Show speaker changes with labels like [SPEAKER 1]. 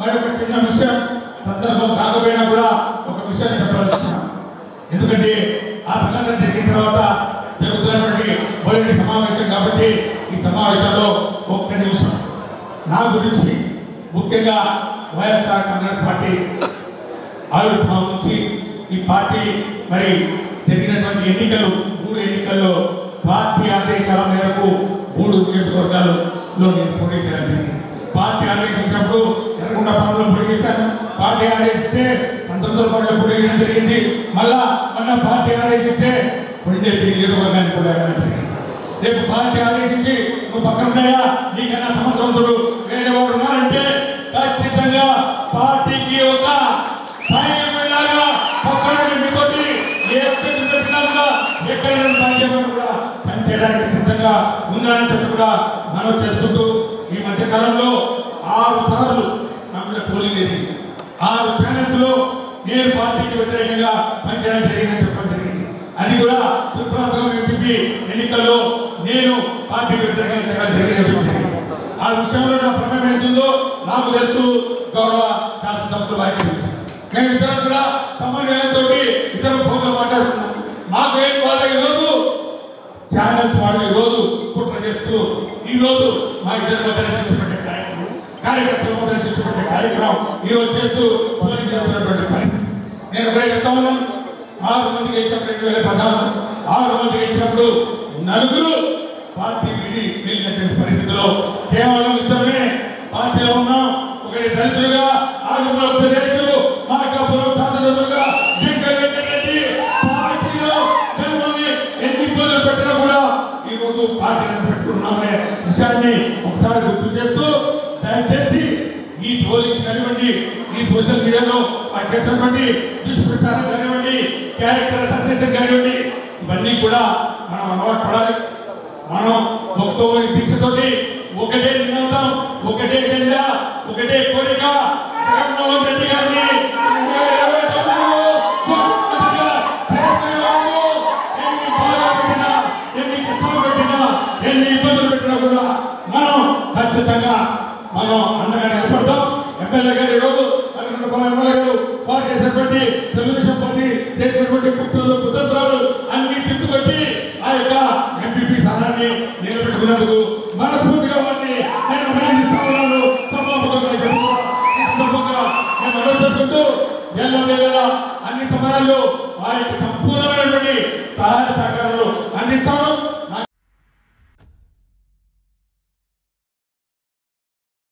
[SPEAKER 1] మరి ఒక చిన్న విషయం సందర్భం కాకపోయినా కూడా ఒక విషయాన్ని చెప్పాలనుకుంటున్నాను. ఎందుకంటే ఆ సంఘటన జరిగిన తర్వాత జరుగుతున్నటువంటి మొదటి సమావేశం కాబట్టి ఈ సమావేశంలో ఒక్క నిమిషం నా గురించి ముఖ్యంగా వైఎస్ఆర్ కాంగ్రెస్ పార్టీ ఆవిర్భావం నుంచి ఈ పార్టీ మరి జరిగినటువంటి ఎన్నికలు 3 ఎన్నికల్లో పార్టీ ఆదేశాల మేరకు 3 నియోజకవర్గాల్లో నేను పోటీ చేయడం జరిగింది. పార్టీ ఆదేశించినప్పుడు ఎర్రగొండపాలెంలో పోటీ చేశాను. పార్టీ ఆదేశిస్తే సంతోషపల్లిలో పోటీ చేయడం జరిగింది. మళ్ళా మొన్న పార్టీ ఆదేశిస్తే కొండేపి నియోజకవర్గాన్ని కూడా జరిగింది. రేపు పార్టీ ఆదేశించి నువ్వు పక్కనయ్యా నీకన్నా సమర్థవంతుడు వేరేవాడు ఉన్నారంటే ఖచ్చితంగా పార్టీకి ఒక ఎక్కడైనా కూడా పనిచేయడానికి సిద్ధంగా ఉందని చెప్పి కూడా మనం చేసుకుంటూ ఈ మధ్య కాలంలో 6 సార్లు నాకు పోలింగ్ జరిగింది. 6 ఛానల్స్ లో నేను పార్టీకి వ్యతిరేకంగా పనిచేయడం జరిగిందని చెప్పడం జరిగింది. అది కూడా త్రిపురాంతరం ఎంపీ ఎన్నికల్లో నేను పార్టీకి వ్యతిరేకంగా జరిగింది. ఆ విషయంలో నా ప్రమేయం ఎంతుందో నాకు తెలుసు, గౌరవ శాసనసభ్యులు వారికి తెలుసు. మేము ఇద్దరు కూడా సమన్వయంతో ఇద్దరు ఫోన్లో మాట్లాడుతున్నాం. మాకు ఏం వాళ్ళ ఈరోజు ఛానల్స్ వాళ్ళు ఈరోజు కుట్ర చేస్తూ ఈరోజు మా ఇద్దరు మధ్య చూసుకుంటే కార్యకర్తల మధ్య చూసుకుంటే కార్యక్రమం ఈరోజు చేస్తూ పోలింగ్ చేస్తున్నటువంటి పరిస్థితి. నేను ఒకటే చెప్తా ఉన్నాను, 6 మందికి ఇచ్చినప్పుడు 2016 6 మందికి ఇచ్చినప్పుడు 4 పార్టీ విడి వెళ్ళినటువంటి పరిస్థితిలో కేవలం ఇద్దరమే పార్టీలో ఉన్నాం. ఒకటి దళితులుగా ఆంధ్రప్రదేశ్ మార్కాపురం శాసనసభ్యులుగా పార్టీలో ఎన్ని ఇబ్బందులు పెట్టినా కూడా ఈరోజు పార్టీని పెట్టుకున్నామనే విషయాన్ని ఒకసారి గుర్తు చేస్తూ దయచేసి ఈ పోలింగ్ కానివ్వండి, ఈ సోషల్ మీడియాలో చేసినటువంటి దుష్ప్రచారం కానివ్వండి, క్యారెక్టర్ అసెసినేషన్ కానివ్వండి, ఇవన్నీ కూడా మనం అలవాటు పడాలి. మనం ఒక్కొక్కరి దీక్షతోటి ఒకటే నినాదం, ఒకటే జెండా, ఒకటే కోరిక, జగన్మోహన్ రెడ్డి గారిని ఎన్ని ఇబ్బందులు పెట్టినా కూడా మనం ఖచ్చితంగా మనం అండగా నిలబడతాం. ఎమ్మెల్యే గారు ఈరోజు ఎమ్మెల్యే గారు పార్టీ చేసినటువంటి తెలుగుదేశం పార్టీ చేసినటువంటి కుతంత్రాలు అన్ని చుట్టుకొట్టి ఆ యొక్క ఎంపీపీ స్థానాన్ని నిలబెట్టుకున్నందుకు మనస్ఫూర్తిగా వారిని నేను అభినందిస్తున్నాను. మేము అనుసరిస్తుంటూ ఎల్లవేళలా అన్ని సమయాల్లో వారికి సంపూర్ణమైనటువంటి సహాయ సహకారాలు అందిస్తాను.